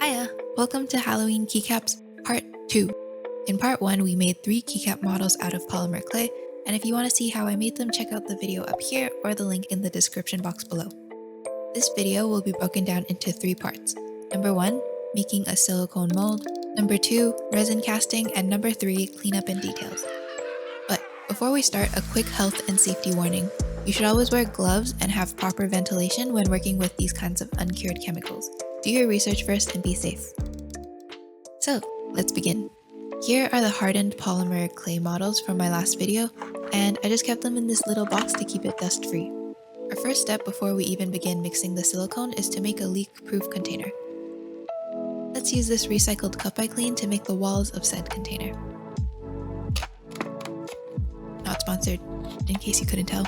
Hiya! Welcome to Halloween Keycaps Part 2. In Part 1, we made 3 keycap models out of polymer clay, and if you want to see how I made them, check out the video up here or the link in the description box below. This video will be broken down into 3 parts. Number 1, making a silicone mold. Number 2, resin casting, and number 3, cleanup and details. But before we start, a quick health and safety warning. You should always wear gloves and have proper ventilation when working with these kinds of uncured chemicals. Do your research first and be safe. So, let's begin. Here are the hardened polymer clay models from my last video, and I just kept them in this little box to keep it dust free. Our first step before we even begin mixing the silicone is to make a leak-proof container. Let's use this recycled cup I cleaned to make the walls of said container. Not sponsored, in case you couldn't tell.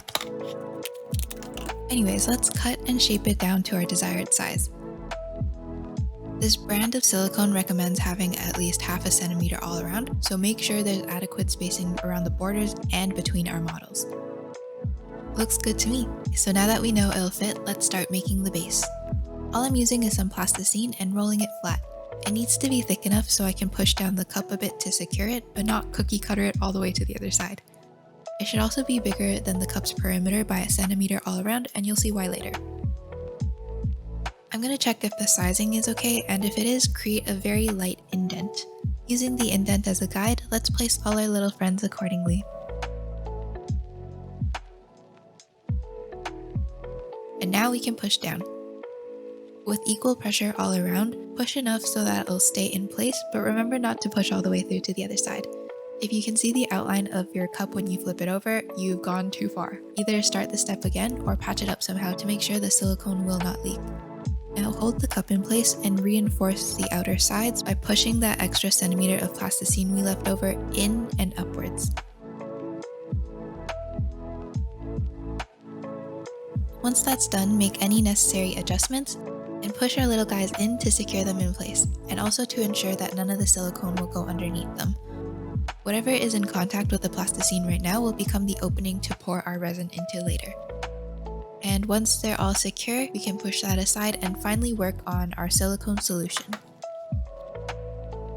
Anyways, let's cut and shape it down to our desired size. This brand of silicone recommends having at least half a centimeter all around, so make sure there's adequate spacing around the borders and between our models. Looks good to me. So now that we know it'll fit, let's start making the base. All I'm using is some plasticine and rolling it flat. It needs to be thick enough so I can push down the cup a bit to secure it, but not cookie cutter it all the way to the other side. It should also be bigger than the cup's perimeter by a centimeter all around, and you'll see why later. I'm going to check if the sizing is okay, and if it is, create a very light indent. Using the indent as a guide, let's place all our little friends accordingly. And now we can push down. With equal pressure all around, push enough so that it'll stay in place, but remember not to push all the way through to the other side. If you can see the outline of your cup when you flip it over, you've gone too far. Either start the step again or patch it up somehow to make sure the silicone will not leak. Now hold the cup in place and reinforce the outer sides by pushing that extra centimeter of plasticine we left over in and upwards. Once that's done, make any necessary adjustments and push our little guys in to secure them in place, and also to ensure that none of the silicone will go underneath them. Whatever is in contact with the plasticine right now will become the opening to pour our resin into later. And once they're all secure, we can push that aside and finally work on our silicone solution.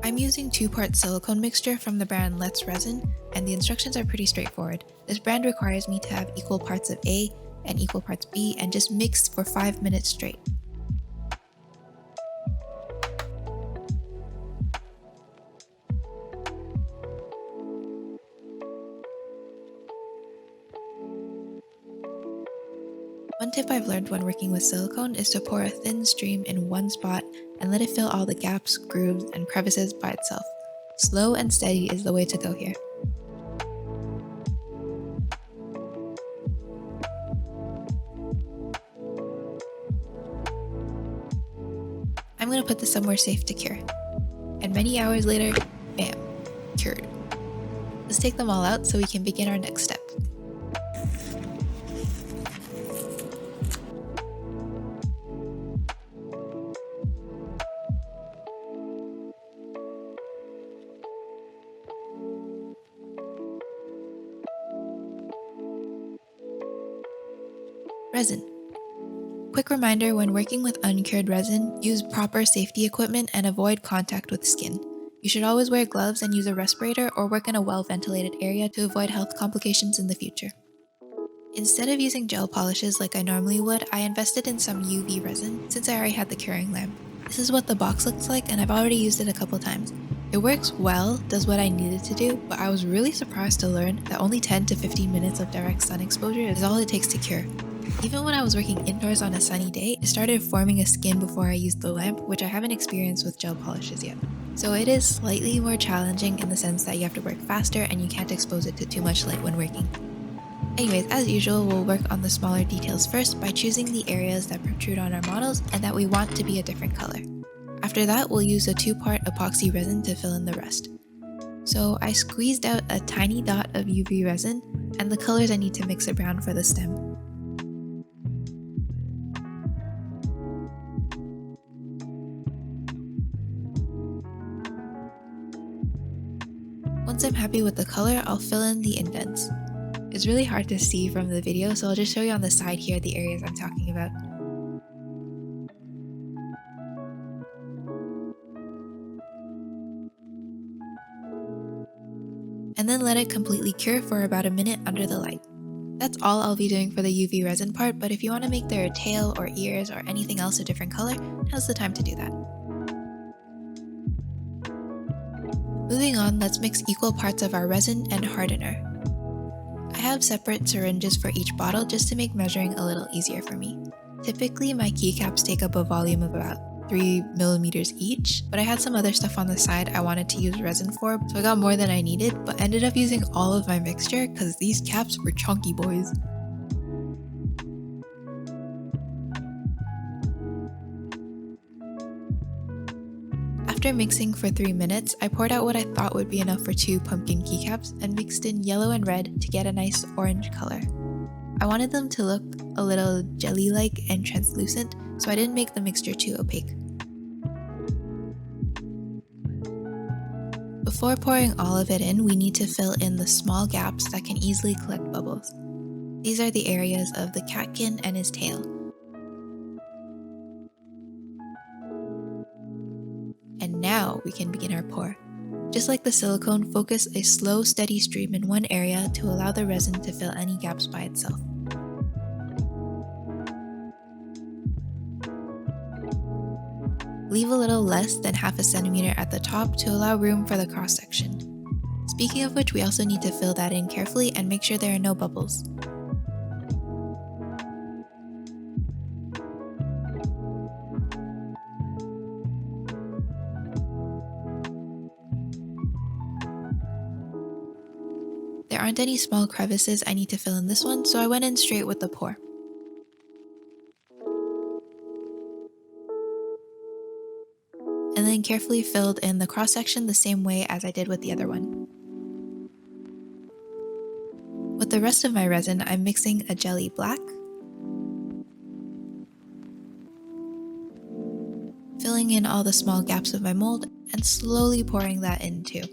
I'm using 2-part silicone mixture from the brand Let's Resin, and the instructions are pretty straightforward. This brand requires me to have equal parts of A and equal parts B and just mix for 5 minutes straight. One tip I've learned when working with silicone is to pour a thin stream in one spot and let it fill all the gaps, grooves, and crevices by itself. Slow and steady is the way to go here. I'm going to put this somewhere safe to cure. And many hours later, bam, cured. Let's take them all out so we can begin our next step. Resin. Quick reminder, when working with uncured resin, use proper safety equipment and avoid contact with skin. You should always wear gloves and use a respirator or work in a well-ventilated area to avoid health complications in the future. Instead of using gel polishes like I normally would, I invested in some UV resin since I already had the curing lamp. This is what the box looks like, and I've already used it a couple times. It works well, does what I needed to do, but I was really surprised to learn that only 10 to 15 minutes of direct sun exposure is all it takes to cure. Even when I was working indoors on a sunny day, it started forming a skin before I used the lamp, which I haven't experienced with gel polishes yet. So it is slightly more challenging in the sense that you have to work faster and you can't expose it to too much light when working. Anyways, as usual, we'll work on the smaller details first by choosing the areas that protrude on our models and that we want to be a different color. After that, we'll use a 2-part epoxy resin to fill in the rest. So I squeezed out a tiny dot of UV resin and the colors I need to mix it brown for the stem. Once I'm happy with the color, I'll fill in the indents. It's really hard to see from the video, so I'll just show you on the side here the areas I'm talking about. and then let it completely cure for about a minute under the light. That's all I'll be doing for the UV resin part, but if you want to make their tail or ears or anything else a different color, now's the time to do that. Moving on, let's mix equal parts of our resin and hardener. I have separate syringes for each bottle just to make measuring a little easier for me. Typically, my keycaps take up a volume of about 3 millimeters each, but I had some other stuff on the side I wanted to use resin for, so I got more than I needed, but ended up using all of my mixture because these caps were chunky boys. After mixing for 3 minutes, I poured out what I thought would be enough for 2 pumpkin keycaps and mixed in yellow and red to get a nice orange color. I wanted them to look a little jelly-like and translucent, so I didn't make the mixture too opaque. Before pouring all of it in, we need to fill in the small gaps that can easily collect bubbles. These are the areas of the catkin and his tail. And now we can begin our pour. Just like the silicone, focus a slow, steady stream in one area to allow the resin to fill any gaps by itself. Leave a little less than half a centimeter at the top to allow room for the cross section. Speaking of which, we also need to fill that in carefully and make sure there are no bubbles. There aren't any small crevices I need to fill in this one, so I went in straight with the pour. And then carefully filled in the cross section the same way as I did with the other one. With the rest of my resin, I'm mixing a jelly black, filling in all the small gaps of my mold, and slowly pouring that in too.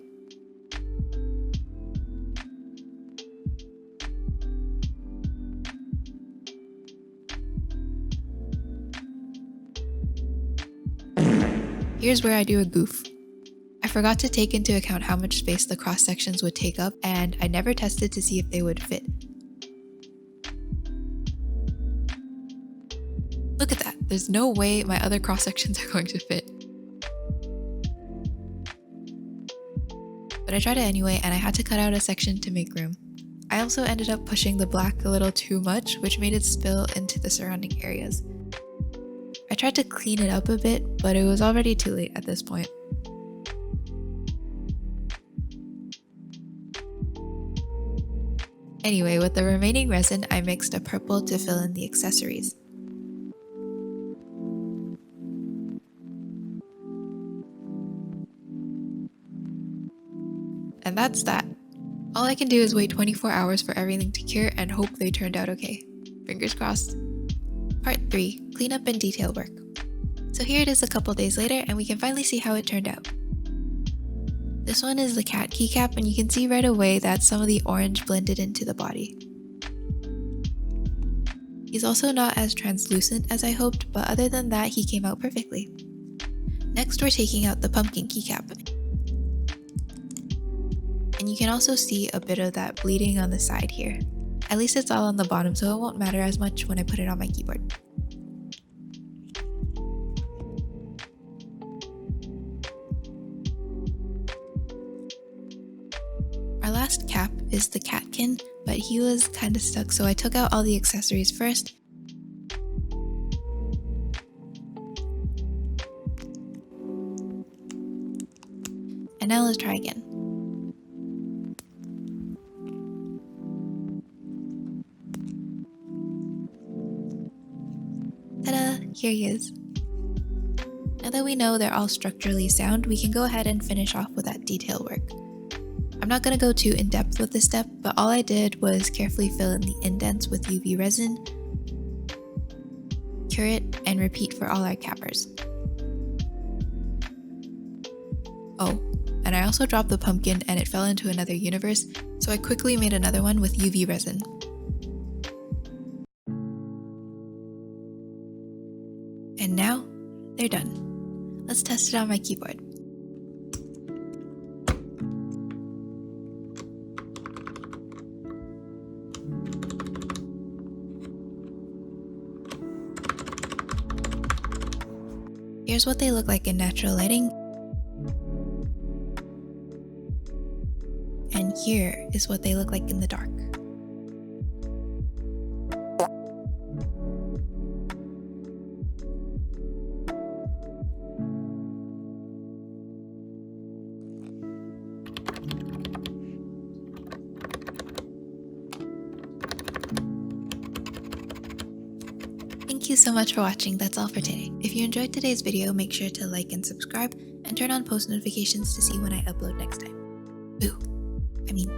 Here's where I do a goof. I forgot to take into account how much space the cross sections would take up, and I never tested to see if they would fit. Look at that, there's no way my other cross sections are going to fit. But I tried it anyway, and I had to cut out a section to make room. I also ended up pushing the black a little too much, which made it spill into the surrounding areas. I tried to clean it up a bit, but it was already too late at this point. Anyway, with the remaining resin, I mixed a purple to fill in the accessories. And that's that. All I can do is wait 24 hours for everything to cure and hope they turned out okay. Fingers crossed. Part 3. Cleanup and detail work. So here it is a couple days later and we can finally see how it turned out. This one is the cat keycap and you can see right away that some of the orange blended into the body. He's also not as translucent as I hoped, but other than that he came out perfectly. Next we're taking out the pumpkin keycap. And you can also see a bit of that bleeding on the side here. At least it's all on the bottom, so it won't matter as much when I put it on my keyboard. Our last cap is the Catkin, but he was kinda stuck, so I took out all the accessories first. And now let's try again. Ta-da! Here he is. Now that we know they're all structurally sound, we can go ahead and finish off with that detail work. I'm not going to go too in-depth with this step, but all I did was carefully fill in the indents with UV resin, cure it, and repeat for all our cappers. Oh, and I also dropped the pumpkin and it fell into another universe, so I quickly made another one with UV resin. And now, they're done. Let's test it on my keyboard. Here's what they look like in natural lighting, and here is what they look like in the dark. Thank you so much for watching. That's all for today. If you enjoyed today's video, make sure to like and subscribe and turn on post notifications to see when I upload next time. Boo. I mean,